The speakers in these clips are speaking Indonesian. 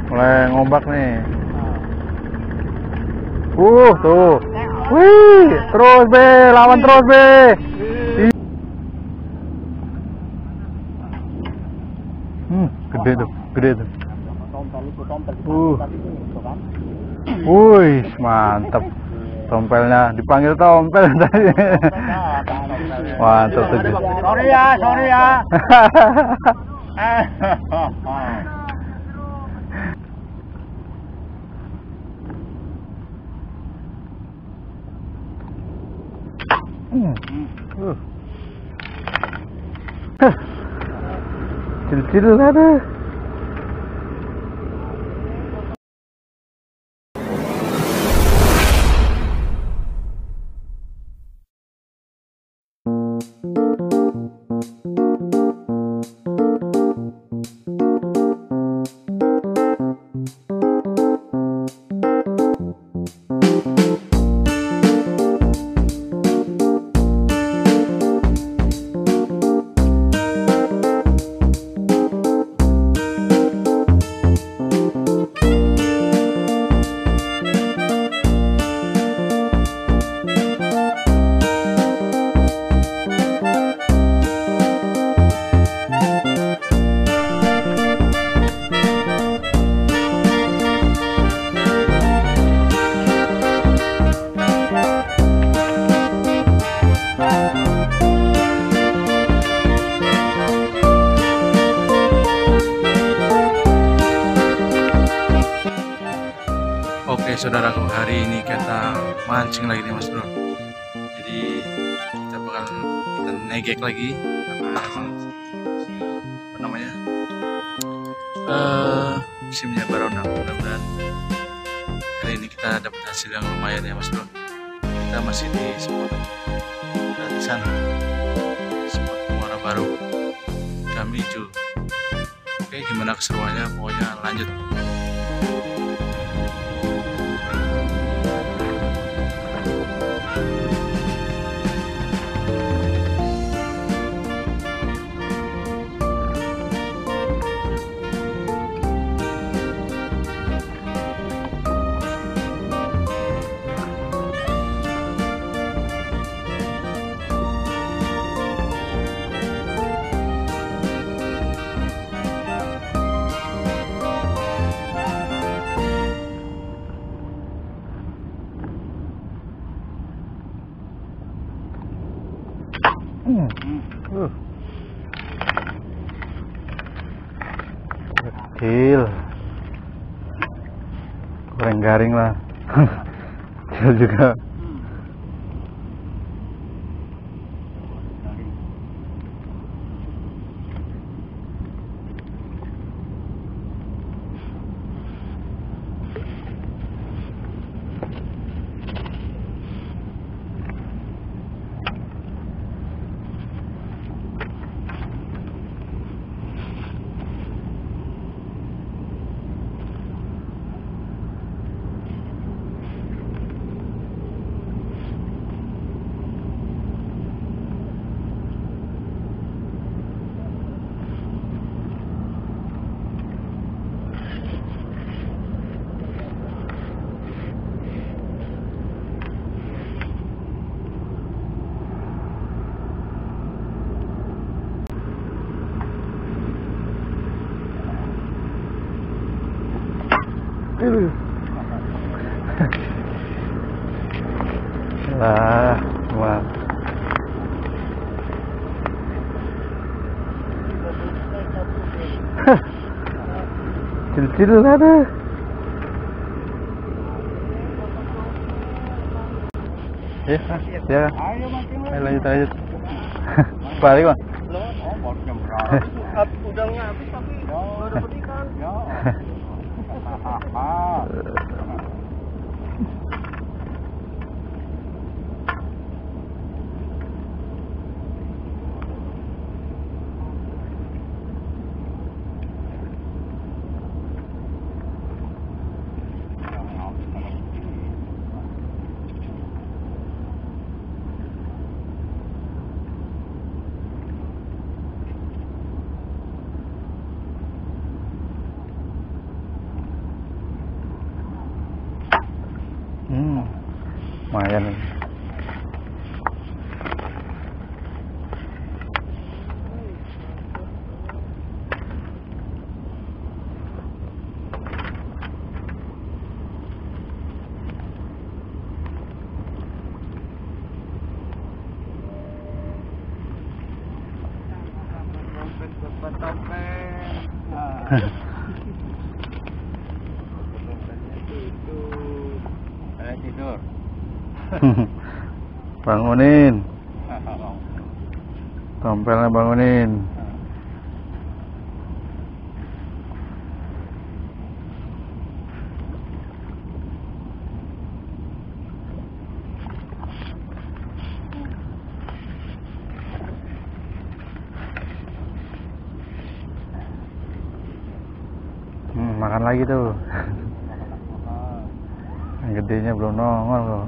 mulai ngombak nih. Tuh. Wih, terus be, lawan terus be. Gede tuh. Wih, mantap. Tompelnya dipanggil tompel tadi. Mantap tuh. Sorry ya. Kecil-kecil ada. Oke saudaraku, hari ini kita mancing lagi nih mas bro. Jadi kita negek lagi karena emang apa namanya musimnya baronang. Mudah-mudahan hari ini kita dapat hasil yang lumayan ya mas bro. Kita masih di spot gratisan, spot Muara Baru, Kami Hijau. Oke, gimana keseruannya? Pokoknya lanjut. Kecil, kurang garing lah. Kecil juga. Lah, wah. Kecil-kecil ada. Ya. Ayo lanjut. Balik bang. Udangnya habis tapi baru dapat ikan. Lumayan nih. Tidur. Bangunin. Tompelnya bangunin. Makan lagi tuh. Yang gedenya belum nongol loh.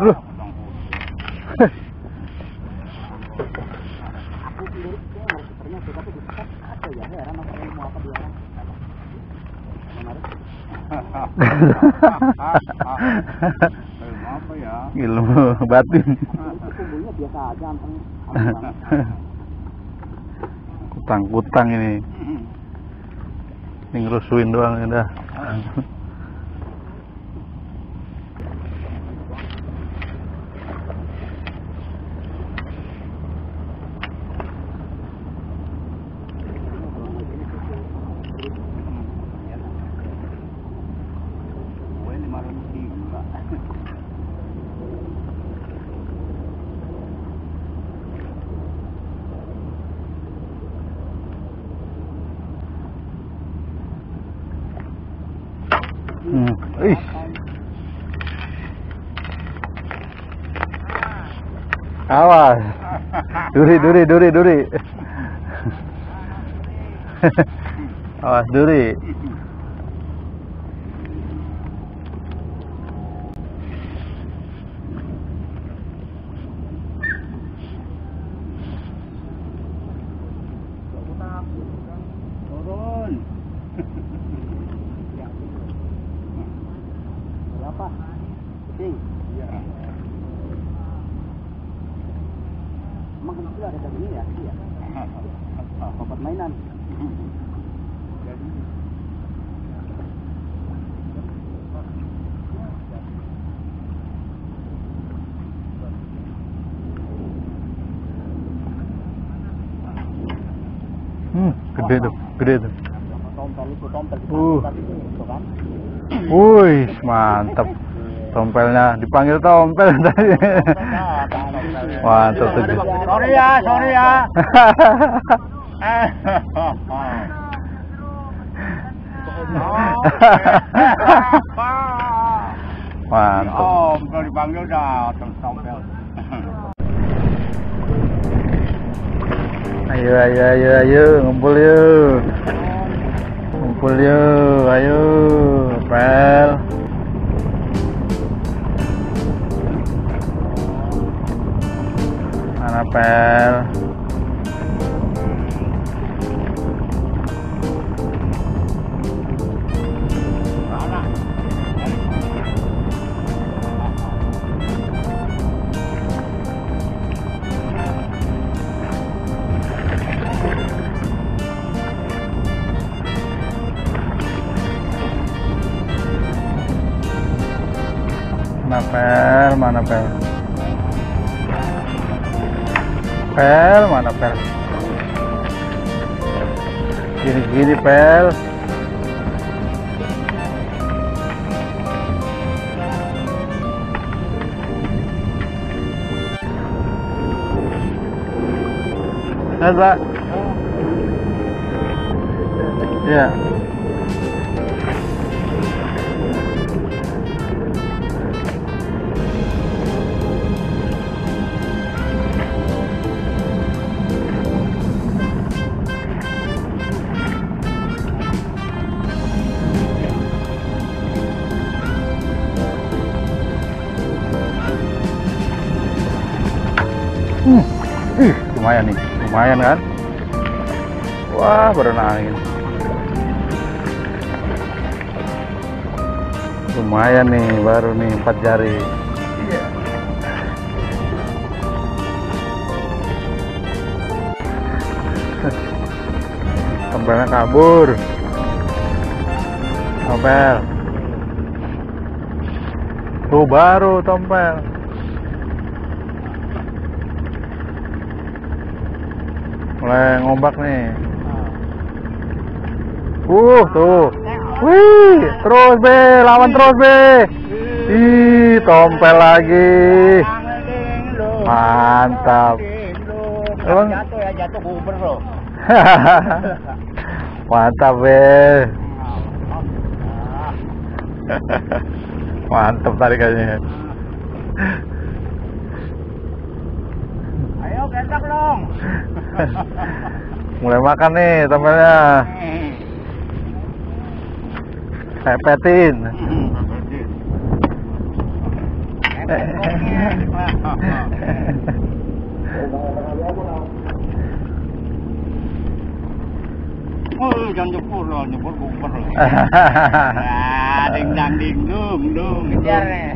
Loh. Apa ya? Ilmu batin. Kumpulnya biasa aja, anteng. Kutang-kutang ini. Ini ngerusuin doang udah. Ih. Awas. Duri. Awas duri. Turun. Berapa? Pusing. Iya. Emang kan sudah ada ini ya? Iya. Obat mainan. Jadi. Gede tuh. Tompel itu kan. Wih, mantap. Tompelnya dipanggil tompel tadi. Mantap tuh. Sorry ya. Mantap. Oh, kalau dipanggil dah tompel. Ayo, ngumpul yuk. Ayo, pel. Mana pel? Mana pel? Mana pel? Gini pel. Ada. Ya. lumayan nih, lumayan kan? Wah, berenang angin. Lumayan nih, baru nih 4 jari. Iya. Tompelnya kabur. Tompel. Tuh baru tompel. Mulai ngombak nih. Tuh. Wih, terus be, lawan terus be. Ih, tompel lagi. Mantap. Emang jatuh guber loh. mantap be. Mantap tarikannya. Ayo berentak dong. Mulai makan nih tompelnya. Pepetin. Jangan nyebur loh, nyebur guber loh. Ding dang ding dung, kejar nih.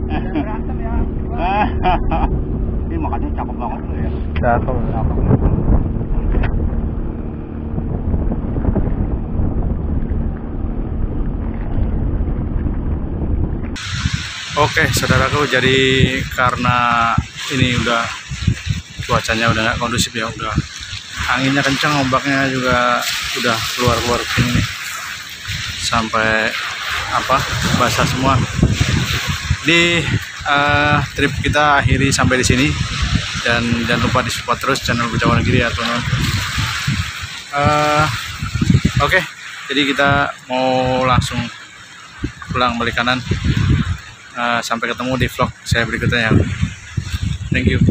Berantem ya. Ini makanya cakep banget tuh ya. Cakep. Oke, saudaraku, jadi karena ini udah cuacanya udah nggak kondusif ya, udah anginnya kencang, ombaknya juga udah keluar sini nih, sampai basah semua. Di trip kita akhiri sampai di sini, dan jangan lupa di support terus channel Bucawan Negeri ya teman-teman. Oke, jadi kita mau langsung pulang balik kanan. Sampai ketemu di vlog saya berikutnya ya. Thank you.